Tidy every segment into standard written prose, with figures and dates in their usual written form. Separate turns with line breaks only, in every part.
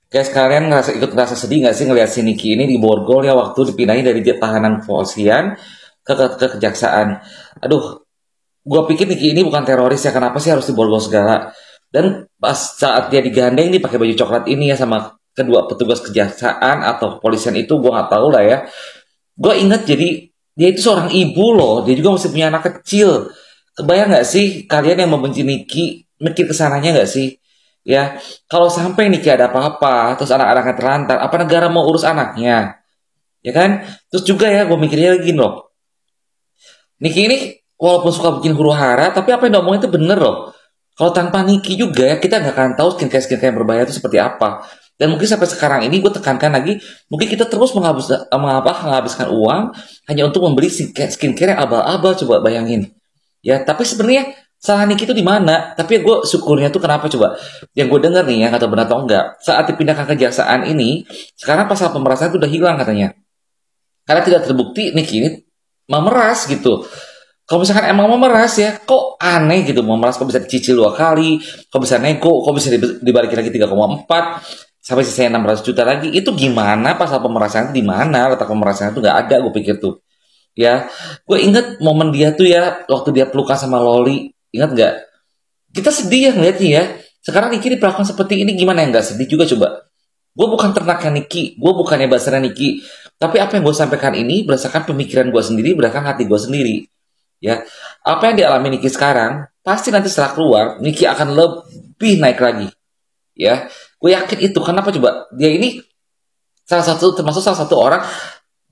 Kayak sekalian ikut ngerasa sedih nggak sih ngelihat si Niki ini di borgol ya waktu dipindahin dari tahanan kepolisian ke kejaksaan. Aduh, gua pikir Niki ini bukan teroris ya, kenapa sih harus diborgol segala? Dan pas saat dia digandeng nih pakai baju coklat ini ya sama kedua petugas kejaksaan atau kepolisian itu gua nggak tahu lah ya. Gua inget jadi dia itu seorang ibu loh, dia juga masih punya anak kecil. Kebayang nggak sih kalian yang membenci Niki mikir kesananya nggak sih? Ya, kalau sampai Niki ada apa-apa, terus anak-anaknya terlantar, apa negara mau urus anaknya? Ya kan? Terus juga ya, gue mikirnya lagi loh. Niki ini walaupun suka bikin huru hara, tapi apa yang diomongin itu bener loh. Kalau tanpa Niki juga ya, kita nggak akan tahu skincare-skincare yang berbahaya itu seperti apa. Dan mungkin sampai sekarang ini gue tekankan lagi, mungkin kita terus menghabiskan uang hanya untuk membeli skincare yang abal-abal, coba bayangin. Ya, tapi sebenarnya salah Niki itu di mana? Tapi gue syukurnya tuh kenapa coba? Yang gue dengar nih ya, kata benar atau enggak, saat dipindahkan ke kejaksaan ini, sekarang pasal pemerasan itu udah hilang katanya. Karena tidak terbukti Niki ini memeras gitu. Kalau misalkan emang memeras ya, kok aneh gitu memeras, kok bisa dicicil 2 kali, kok bisa nego, kok bisa dibalikin lagi 3,4 sampai sisanya 600 juta lagi. Itu gimana pasal pemerasan itu di mana? Letak pemerasan itu nggak ada, gue pikir tuh. Ya, gue inget momen dia tuh ya waktu dia pelukan sama Loli, ingat nggak? Kita sedih ya ngeliatnya ya. Sekarang Niki diperlakukan seperti ini, gimana yang nggak sedih juga coba? Gue bukan ternaknya Niki, gue bukannya basarnya Niki, tapi apa yang gue sampaikan ini berdasarkan pemikiran gue sendiri, berdasarkan hati gue sendiri. Ya, apa yang dialami Niki sekarang, pasti nanti setelah keluar, Niki akan lebih naik lagi. Ya, gue yakin itu. Kenapa coba? Dia ini termasuk salah satu orang.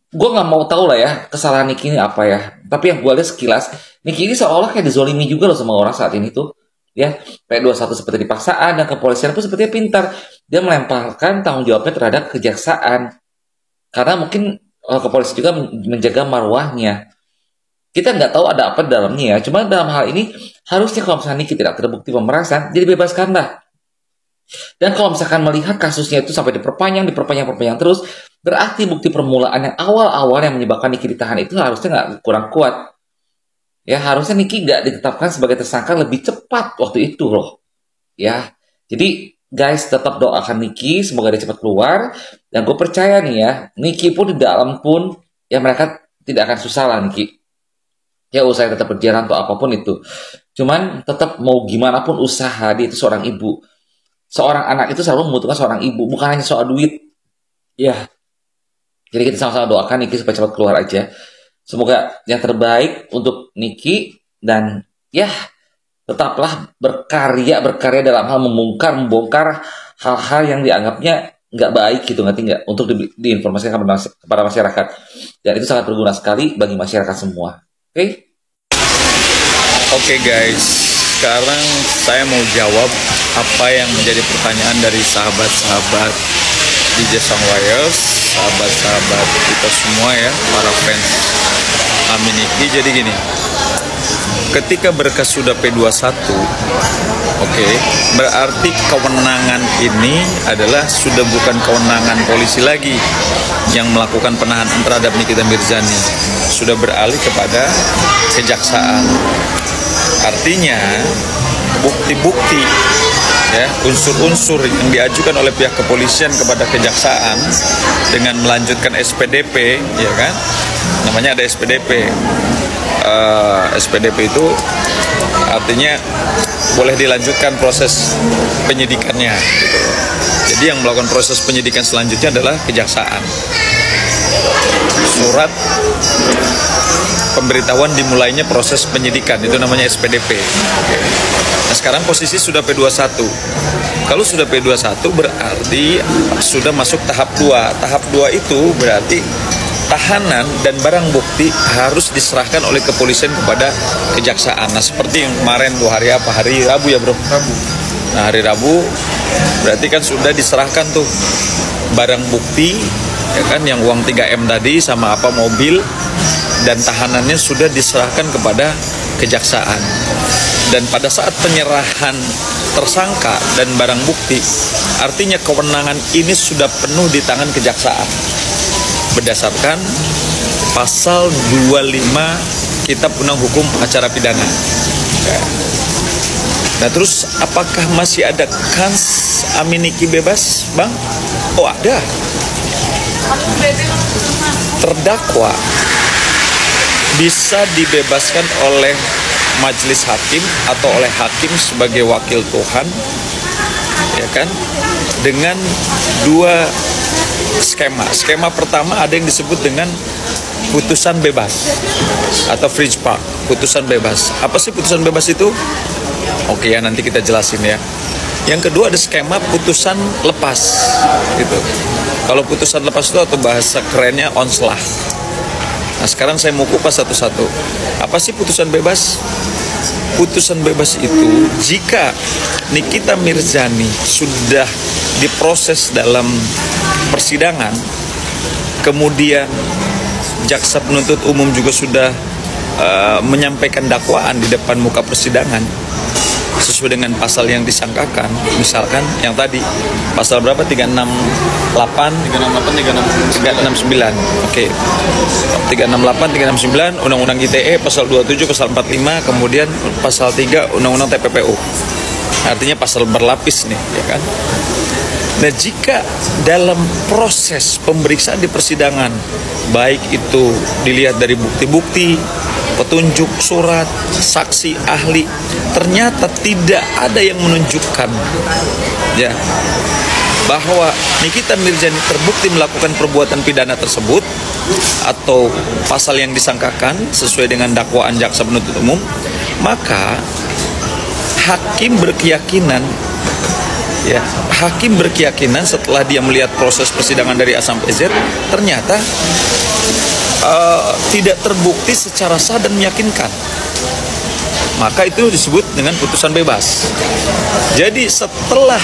Gue nggak mau tahu lah ya kesalahan Niki ini apa ya. Tapi yang gue lihat sekilas, Niki ini seolah kayak dizolimi juga loh sama orang saat ini tuh. Ya, P21 seperti dipaksaan dan kepolisian pun sepertinya pintar. Dia melemparkan tanggung jawabnya terhadap kejaksaan. Karena mungkin kepolisian juga menjaga marwahnya. Kita nggak tahu ada apa di dalamnya ya. Cuma dalam hal ini harusnya kalau misalnya Niki tidak terbukti pemerasan, jadi bebaskanlah. Dan kalau misalkan melihat kasusnya itu sampai diperpanjang terus, berarti bukti permulaan yang awal-awal yang menyebabkan Niki ditahan itu harusnya nggak kurang kuat. Ya, harusnya Niki nggak ditetapkan sebagai tersangka lebih cepat waktu itu loh. Ya, jadi guys tetap doakan Niki, semoga dia cepat keluar. Dan gue percaya nih ya, Niki pun di dalam pun, ya mereka tidak akan susah lah Niki. Ya usaha tetap berjalan atau apapun itu. Cuman tetap mau gimana pun usaha, dia itu seorang ibu. Seorang anak itu selalu membutuhkan seorang ibu, bukan hanya soal duit. Ya, jadi kita sama-sama doakan Niki supaya cepat keluar aja. Semoga yang terbaik untuk Niki dan ya tetaplah berkarya dalam hal membongkar hal-hal yang dianggapnya nggak baik gitu, nggak untuk diinformasikan kepada masyarakat. Dan itu sangat berguna sekali bagi masyarakat semua. Oke?
Oke guys, sekarang saya mau jawab apa yang menjadi pertanyaan dari sahabat-sahabat DJ Songwires, sahabat-sahabat kita semua ya, para fans Amin Niki. Jadi gini, ketika berkas sudah P21, oke, berarti kewenangan ini adalah sudah bukan kewenangan polisi lagi yang melakukan penahanan terhadap Nikita Mirzani, sudah beralih kepada kejaksaan. Artinya bukti-bukti ya, unsur-unsur yang diajukan oleh pihak kepolisian kepada kejaksaan dengan melanjutkan SPDP, ya kan, namanya ada SPDP. SPDP itu artinya boleh dilanjutkan proses penyidikannya gitu. Jadi yang melakukan proses penyidikan selanjutnya adalah kejaksaan. Surat pemberitahuan dimulainya proses penyidikan itu namanya SPDP. Oke. Nah, sekarang posisi sudah P21. Kalau sudah P21 berarti sudah masuk tahap 2. Tahap 2 itu berarti tahanan dan barang bukti harus diserahkan oleh kepolisian kepada kejaksaan. Nah, seperti yang kemarin tuh hari apa? Hari Rabu ya, Bro? Rabu. Nah, hari Rabu berarti kan sudah diserahkan tuh barang bukti, ya kan, yang uang 3M tadi sama apa mobil, dan tahanannya sudah diserahkan kepada kejaksaan. Dan pada saat penyerahan tersangka dan barang bukti, artinya kewenangan ini sudah penuh di tangan kejaksaan berdasarkan pasal 25 Kitab Undang Hukum Acara Pidana. Nah terus apakah masih ada kans Aminiki bebas, Bang? Oh ada. Terdakwa bisa dibebaskan oleh majelis hakim atau oleh hakim sebagai wakil Tuhan, ya kan, dengan dua skema. Skema pertama ada yang disebut dengan putusan bebas atau free spark, putusan bebas. Apa sih putusan bebas itu? Oke ya, nanti kita jelasin ya. Yang kedua ada skema putusan lepas gitu. Kalau putusan lepas itu atau bahasa kerennya onslah. Nah sekarang saya mau kupas satu-satu. Apa sih putusan bebas? Putusan bebas itu jika Nikita Mirzani sudah diproses dalam persidangan, kemudian jaksa penuntut umum juga sudah menyampaikan dakwaan di depan muka persidangan sesuai dengan pasal yang disangkakan, misalkan yang tadi pasal berapa, 368 369, oke, 368 369 Undang-Undang ITE pasal 27 pasal 45, kemudian pasal 3 Undang-Undang TPPU, artinya pasal berlapis nih, ya kan. Nah jika dalam proses pemeriksaan di persidangan, baik itu dilihat dari bukti-bukti, petunjuk surat, saksi, ahli, ternyata tidak ada yang menunjukkan ya bahwa Nikita Mirzani terbukti melakukan perbuatan pidana tersebut atau pasal yang disangkakan sesuai dengan dakwaan jaksa penuntut umum, maka hakim berkeyakinan setelah dia melihat proses persidangan dari A sampai Z, ternyata tidak terbukti secara sah dan meyakinkan, maka itu disebut dengan putusan bebas. Jadi setelah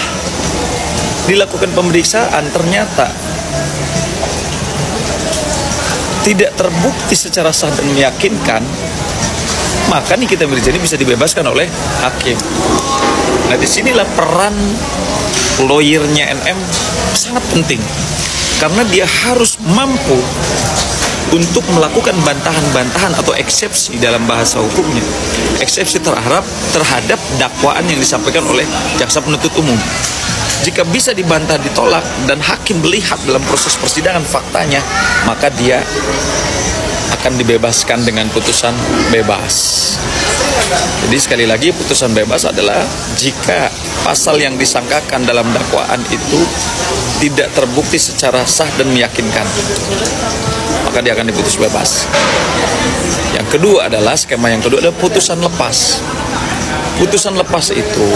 dilakukan pemeriksaan ternyata tidak terbukti secara sah dan meyakinkan, maka Nikita Mirzani bisa dibebaskan oleh hakim. Nah disinilah peran lawyernya NM sangat penting, karena dia harus mampu untuk melakukan bantahan-bantahan atau eksepsi dalam bahasa hukumnya, eksepsi terhadap dakwaan yang disampaikan oleh jaksa penuntut umum. Jika bisa dibantah, ditolak, dan hakim melihat dalam proses persidangan faktanya, maka dia akan dibebaskan dengan putusan bebas. Jadi sekali lagi, putusan bebas adalah jika pasal yang disangkakan dalam dakwaan itu tidak terbukti secara sah dan meyakinkan, maka dia akan diputus bebas. Yang kedua adalah, skema yang kedua adalah putusan lepas. Putusan lepas itu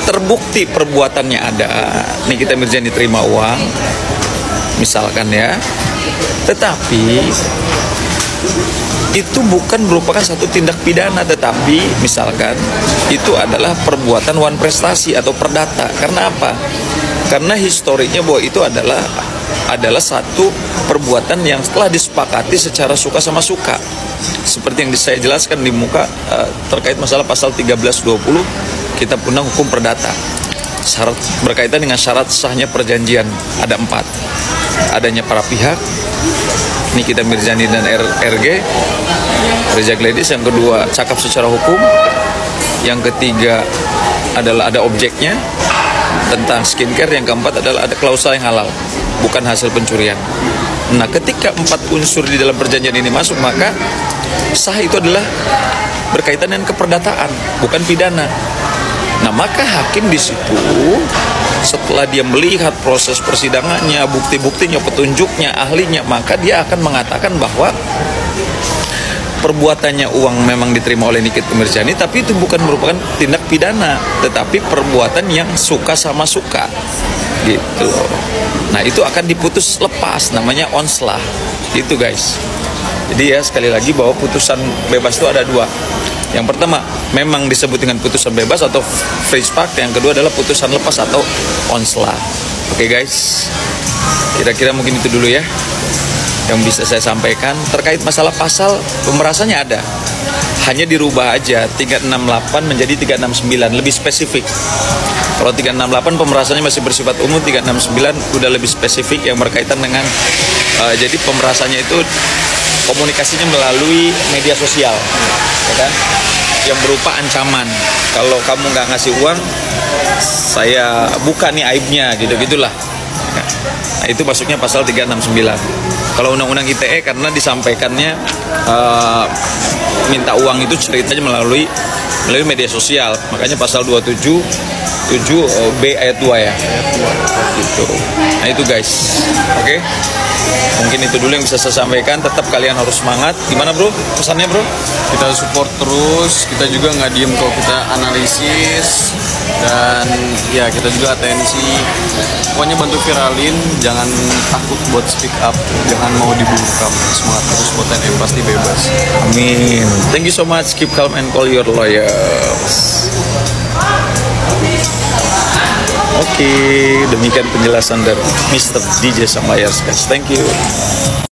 terbukti perbuatannya ada, Nikita Mirzani terima uang misalkan ya, tetapi itu bukan merupakan satu tindak pidana, tetapi misalkan itu adalah perbuatan wan prestasi atau perdata. Karena apa? Karena historinya bahwa itu adalah satu perbuatan yang telah disepakati secara suka sama suka, seperti yang saya jelaskan di muka terkait masalah pasal 1320 Kitab Undang Hukum Perdata. Syarat berkaitan dengan syarat sahnya perjanjian ada 4. Adanya para pihak, Nikita Mirzani dan RG, Reza Gladys. Yang kedua, cakap secara hukum. Yang ketiga adalah ada objeknya tentang skincare. Yang keempat adalah ada klausul yang halal, bukan hasil pencurian. Nah, ketika 4 unsur di dalam perjanjian ini masuk, maka sah itu adalah berkaitan dengan keperdataan, bukan pidana. Nah, maka hakim di situ setelah dia melihat proses persidangannya, bukti-buktinya, petunjuknya, ahlinya, maka dia akan mengatakan bahwa perbuatannya uang memang diterima oleh Nikita Mirzani, tapi itu bukan merupakan tindak pidana, tetapi perbuatan yang suka sama suka gitu. Nah, itu akan diputus lepas, namanya onslah itu guys. Jadi ya sekali lagi bahwa putusan bebas itu ada 2. Yang pertama memang disebut dengan putusan bebas atau free spark, yang kedua adalah putusan lepas atau onslah. Oke guys, kira-kira mungkin itu dulu ya yang bisa saya sampaikan terkait masalah pasal. Pemerasannya ada, hanya dirubah aja 368 menjadi 369, lebih spesifik. Kalau 368 pemerasannya masih bersifat umum, 369 udah lebih spesifik yang berkaitan dengan jadi pemerasannya itu komunikasinya melalui media sosial, ya kan? yang berupa ancaman. Kalau kamu nggak ngasih uang, saya buka nih aibnya, gitu-gitulah. Nah, itu masuknya pasal 369. Kalau undang-undang ITE karena disampaikannya minta uang itu ceritanya melalui media sosial, makanya pasal 277 B ayat 2 ya. Gitu. Nah itu guys, oke. Mungkin itu dulu yang bisa saya sampaikan. Tetap kalian harus semangat. Gimana bro? Pesannya bro?
Kita support terus, kita juga nggak diem kalau kita analisis, dan ya kita juga atensi. Pokoknya bantu viralin, jangan takut buat speak up, jangan mau dibungkam. Semangat terus buat TNM, pasti bebas.
Amin. Thank you so much. Keep calm and call your lawyers. Oke, demikian penjelasan dari Mr. DJ Sang Layers guys. Thank you.